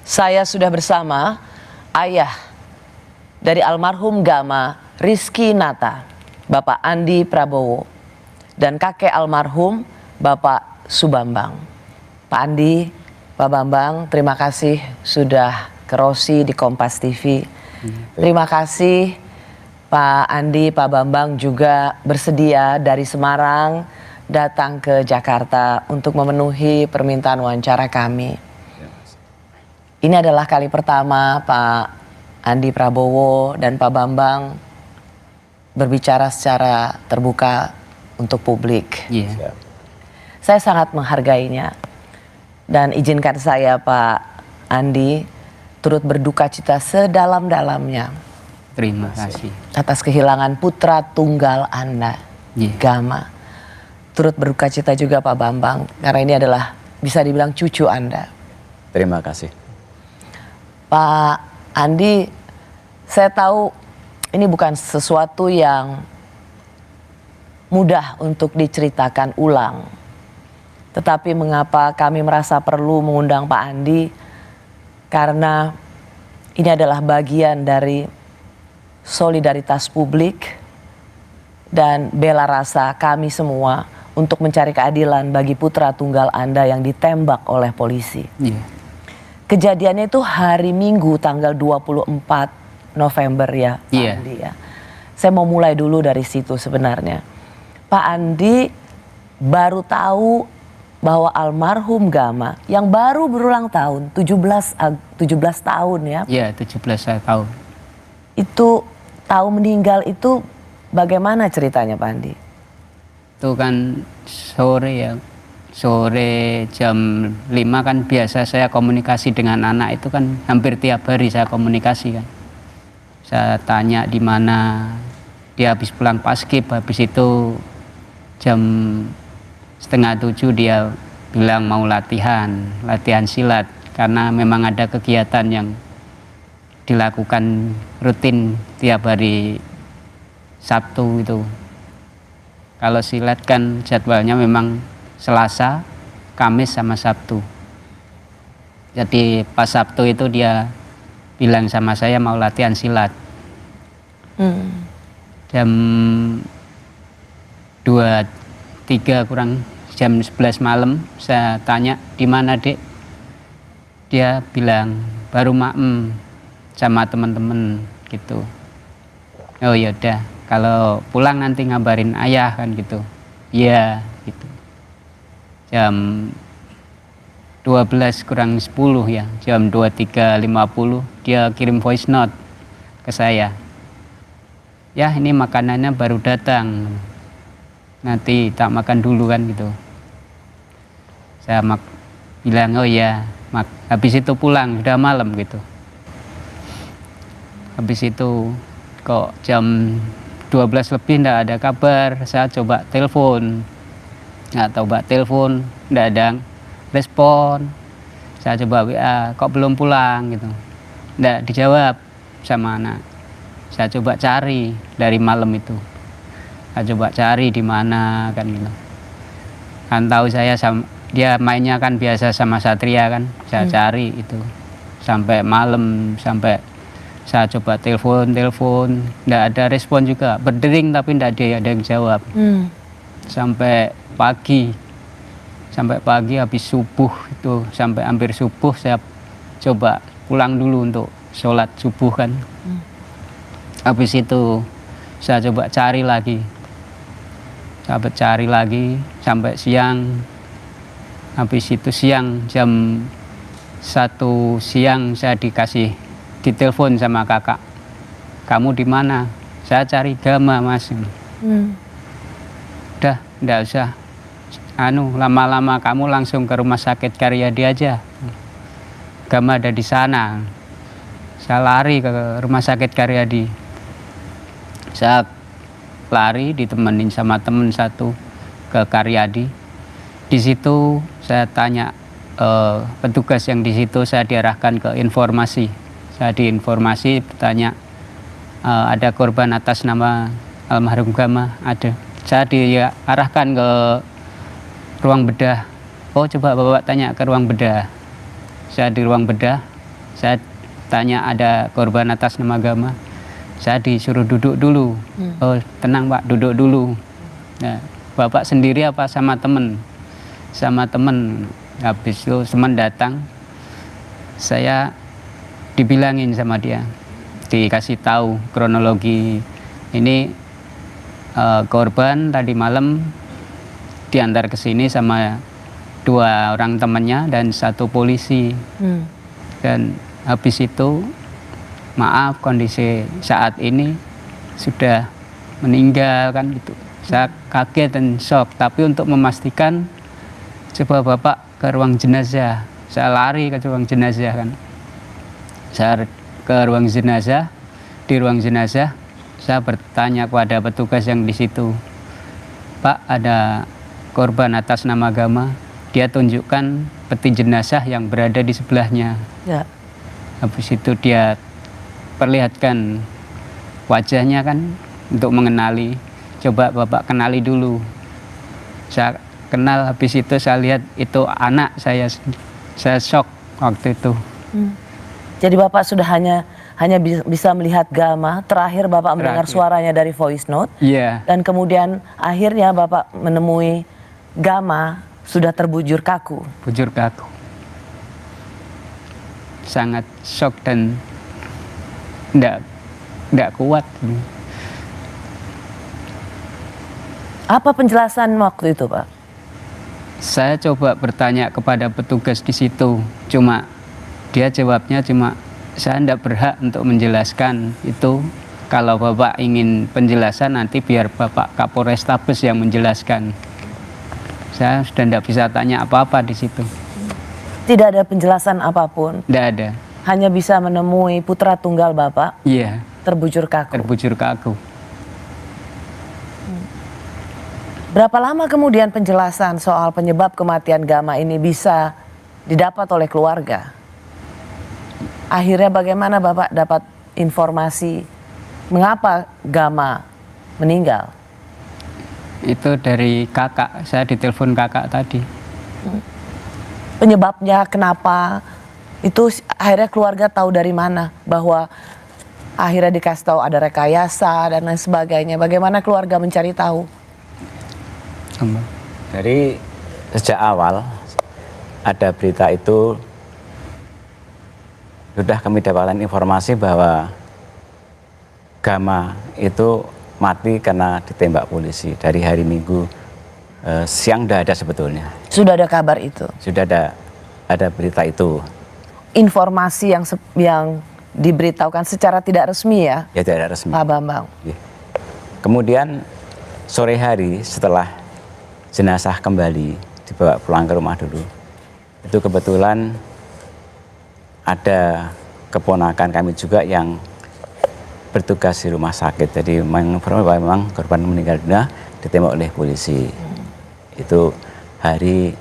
Saya sudah bersama ayah dari almarhum Gama Rizky Nata, Bapak Andi Prabowo, dan kakek almarhum Bapak Subambang. Pak Andi, Pak Bambang, terima kasih sudah ke Rosi di Kompas TV. Terima kasih Pak Andi, Pak Bambang juga bersedia dari Semarang datang ke Jakarta untuk memenuhi permintaan wawancara kami. Ini adalah kali pertama Pak Andi Prabowo dan Pak Bambang berbicara secara terbuka untuk publik. Saya sangat menghargainya. Dan izinkan saya Pak Andi turut berduka cita sedalam-dalamnya. Terima kasih. Atas kehilangan putra tunggal Anda, Gama. Turut berduka cita juga Pak Bambang, karena ini adalah bisa dibilang cucu Anda. Terima kasih. Pak Andi, saya tahu ini bukan sesuatu yang mudah untuk diceritakan ulang. Tetapi mengapa kami merasa perlu mengundang Pak Andi? Karena ini adalah bagian dari solidaritas publik dan bela rasa kami semua untuk mencari keadilan bagi putra tunggal Anda yang ditembak oleh polisi. Kejadiannya itu hari Minggu tanggal 24 November ya Pak Andi ya. Saya mau mulai dulu dari situ sebenarnya. Pak Andi baru tahu bahwa almarhum Gama yang baru berulang tahun, 17 tahun ya. Iya, 17 tahun. Itu tahu meninggal itu bagaimana ceritanya Pak Andi? Itu kan sore ya. Sore jam 5 kan biasa saya komunikasi dengan anak, itu kan hampir tiap hari saya komunikasi kan. Saya tanya di mana dia habis pulang paskib, habis itu jam 6:30 dia bilang mau latihan silat karena memang ada kegiatan yang dilakukan rutin tiap hari Sabtu itu. Kalau silat kan jadwalnya memang Selasa, Kamis sama Sabtu. Jadi pas Sabtu itu dia bilang sama saya mau latihan silat. Jam 2:03 kurang jam 11 malam saya tanya di mana Dek. Dia bilang baru maem sama teman-teman gitu. Oh yaudah, kalau pulang nanti ngabarin ayah kan gitu. Iya gitu. Jam 12 kurang 10 ya, jam 23.50 dia kirim voice note ke saya. Ya ini makanannya baru datang, nanti tak makan dulu kan gitu. Saya bilang oh ya, habis itu pulang, udah malam gitu. Habis itu kok jam 12 lebih nggak ada kabar, saya coba telepon. Nggak ada respon. Saya coba WA, kok belum pulang gitu, nggak dijawab sama anak. Saya coba cari dari malam itu, saya coba cari di mana kan gitu. Kan tahu saya dia mainnya kan biasa sama Satria kan, saya cari itu sampai malam, sampai saya coba telepon, nggak ada respon juga, berdering tapi nggak ada yang jawab. Sampai pagi habis subuh itu, sampai hampir subuh saya coba pulang dulu untuk sholat subuh kan. Habis itu saya coba cari lagi sampai siang. Habis itu siang jam 1 siang saya ditelepon sama kakak, kamu di mana? Saya cari Gama Mas. Udah nggak usah lama-lama, kamu langsung ke rumah sakit Karyadi aja, Gama ada di sana. Saya lari ke rumah sakit Karyadi, saya lari ditemenin sama temen satu ke Karyadi. Di situ saya tanya petugas yang di situ, saya diarahkan ke informasi. Saya diinformasi, bertanya ada korban atas nama almarhum Gama, ada. Saya diarahkan ke ruang bedah. Oh coba Bapak tanya ke ruang bedah. Saya di ruang bedah, Saya tanya ada korban atas nama Gama, saya disuruh duduk dulu. Oh tenang Pak, duduk dulu. Nah, Bapak sendiri apa sama temen? Sama temen. Habis itu teman datang, saya dibilangin sama dia, dikasih tahu kronologi ini, korban tadi malam diantar ke sini sama 2 orang temannya dan 1 polisi. Dan habis itu maaf kondisi saat ini sudah meninggal kan gitu. Saya kaget dan shock, tapi untuk memastikan coba Bapak ke ruang jenazah. Saya lari ke ruang jenazah kan. Saya ke ruang jenazah, di ruang jenazah saya bertanya kepada petugas yang di situ, Pak ada korban atas nama Gama. Dia tunjukkan peti jenazah yang berada di sebelahnya. Ya. Habis itu dia perlihatkan wajahnya kan untuk mengenali. Coba Bapak kenali dulu. Saya kenal, habis itu saya lihat itu anak saya. Saya shock waktu itu. Jadi Bapak sudah hanya bisa melihat Gama. Terakhir Bapak mendengar suaranya dari voice note. Iya. Dan kemudian akhirnya Bapak menemui Gama sudah terbujur kaku. Bujur kaku. Sangat shock dan enggak kuat. Apa penjelasan waktu itu, Pak? Saya coba bertanya kepada petugas di situ, cuma dia jawabnya cuma saya tidak berhak untuk menjelaskan itu. Kalau Bapak ingin penjelasan nanti biar Bapak Kapolrestabes yang menjelaskan. Saya sudah tidak bisa tanya apa-apa di situ. Tidak ada penjelasan apapun. Tidak ada. Hanya bisa menemui putra tunggal Bapak. Iya. Terbujur kaku. Terbujur kaku. Berapa lama kemudian penjelasan soal penyebab kematian Gama ini bisa didapat oleh keluarga? Akhirnya bagaimana Bapak dapat informasi mengapa Gama meninggal? Itu dari kakak, saya ditelepon kakak tadi. Penyebabnya kenapa? Itu akhirnya keluarga tahu dari mana bahwa akhirnya dikasih tahu ada rekayasa dan lain sebagainya. Bagaimana keluarga mencari tahu? Dari sejak awal ada berita itu sudah kami dapatkan informasi bahwa Gama itu mati karena ditembak polisi dari hari Minggu siang sudah ada sebetulnya. Sudah ada kabar itu? Sudah ada berita itu. Informasi yang diberitahukan secara tidak resmi ya? Ya tidak resmi. Pak Bambang. Ya. Kemudian sore hari setelah jenazah kembali dibawa pulang ke rumah dulu, itu kebetulan ada keponakan kami juga yang bertugas di rumah sakit. Jadi memang korban meninggal dunia ditembak oleh polisi. Itu hari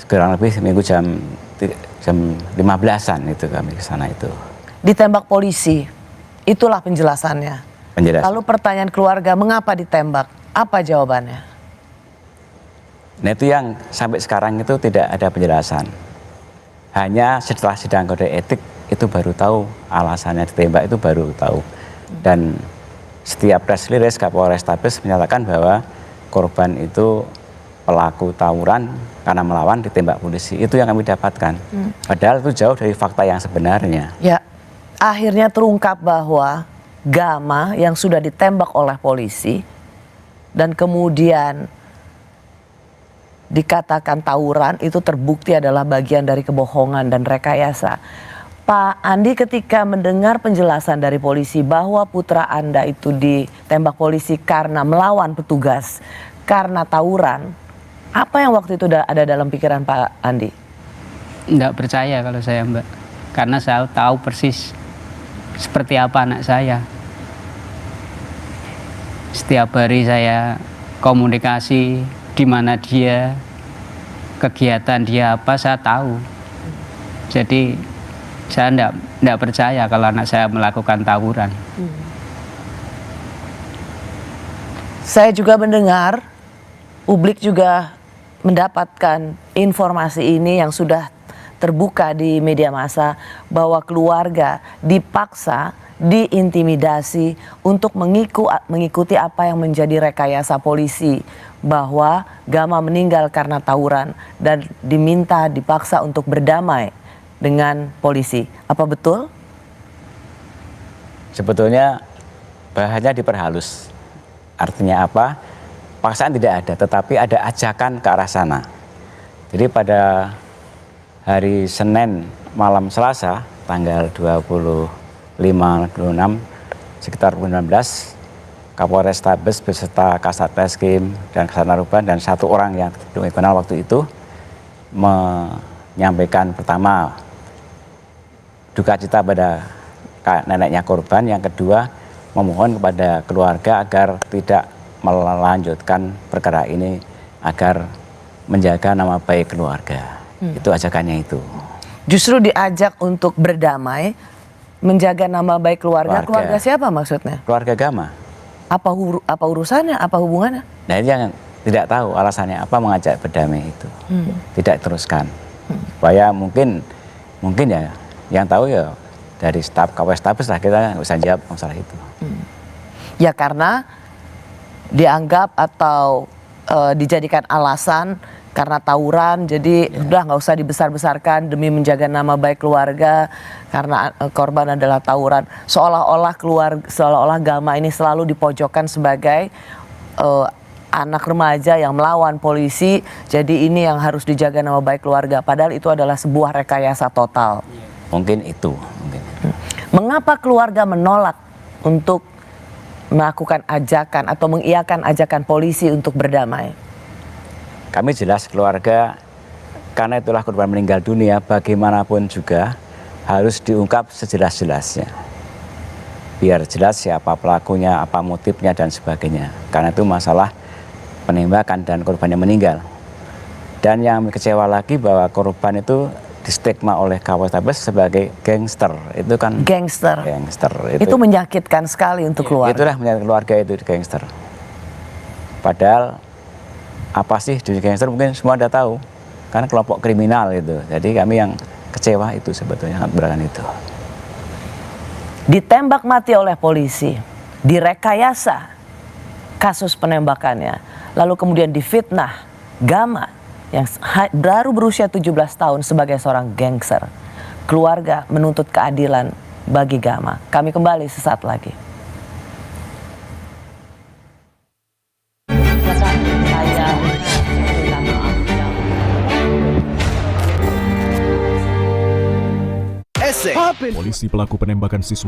kurang lebih minggu jam 15-an itu kami ke sana itu. Ditembak polisi, itulah penjelasannya. Penjelasan. Lalu pertanyaan keluarga, mengapa ditembak? Apa jawabannya? Nah itu yang sampai sekarang itu tidak ada penjelasan. Hanya setelah sidang kode etik itu baru tahu alasannya ditembak, itu baru tahu. Dan setiap press release Kapolrestabes menyatakan bahwa korban itu pelaku tawuran karena melawan ditembak polisi. Itu yang kami dapatkan. Padahal itu jauh dari fakta yang sebenarnya. Ya, akhirnya terungkap bahwa Gama yang sudah ditembak oleh polisi dan kemudian dikatakan tawuran itu terbukti adalah bagian dari kebohongan dan rekayasa. Pak Andi, ketika mendengar penjelasan dari polisi bahwa putra Anda itu ditembak polisi karena melawan petugas, karena tawuran, apa yang waktu itu ada dalam pikiran Pak Andi? Enggak percaya kalau saya, Mbak. Karena saya tahu persis seperti apa anak saya. Setiap hari saya komunikasi di mana dia, kegiatan dia apa, saya tahu. Jadi saya enggak percaya kalau anak saya melakukan tawuran. Saya juga mendengar, publik juga mendapatkan informasi ini yang sudah terbuka di media massa bahwa keluarga dipaksa, diintimidasi untuk mengikuti apa yang menjadi rekayasa polisi, bahwa Gama meninggal karena tawuran dan dipaksa untuk berdamai dengan polisi. Apa betul? Sebetulnya bahannya diperhalus. Artinya apa? Paksaan tidak ada, tetapi ada ajakan ke arah sana. Jadi pada hari Senin malam Selasa tanggal 25-26 sekitar pukul 19, Kapolres Tabes beserta Kasat Reskrim dan Kasat Narkoba dan satu orang yang belum dikenal waktu itu menyampaikan pertama duka cita pada neneknya korban, yang kedua memohon kepada keluarga agar tidak melanjutkan perkara ini, agar menjaga nama baik keluarga. Itu ajakannya itu. Justru diajak untuk berdamai, menjaga nama baik keluarga. Keluarga siapa maksudnya? Keluarga Gama. Apa urusannya? Apa hubungannya? Nah, ini yang tidak tahu alasannya apa mengajak berdamai itu. Tidak teruskan. Supaya mungkin ya yang tahu ya dari staf Kapolres Tabes lah, kita nggak usah jawab masalah itu. Ya karena dianggap atau dijadikan alasan karena tawuran, jadi udah nggak usah dibesar-besarkan demi menjaga nama baik keluarga karena korban adalah tawuran. Seolah-olah Gama ini selalu dipojokkan sebagai anak remaja yang melawan polisi, jadi ini yang harus dijaga nama baik keluarga. Padahal itu adalah sebuah rekayasa total. Mungkin itu. Mengapa keluarga menolak untuk melakukan ajakan atau mengiyakan ajakan polisi untuk berdamai? Kami jelas keluarga, karena itulah korban meninggal dunia, bagaimanapun juga harus diungkap sejelas-jelasnya. Biar jelas siapa pelakunya, apa motifnya dan sebagainya. Karena itu masalah penembakan dan korban yang meninggal. Dan yang kecewa lagi bahwa korban itu distigma oleh Kapolres Tabes sebagai gangster. Itu kan gangster. Itu menyakitkan sekali untuk keluarga. Itulah menyakitkan keluarga, itu gangster. Padahal apa sih di gangster mungkin semua udah tahu. Karena kelompok kriminal itu. Jadi kami yang kecewa itu sebetulnya berangan itu. Ditembak mati oleh polisi, direkayasa kasus penembakannya, lalu kemudian difitnah Gama yang baru berusia 17 tahun sebagai seorang gangster. Keluarga menuntut keadilan bagi Gama. Kami kembali sesaat lagi. Polisi pelaku penembakan siswa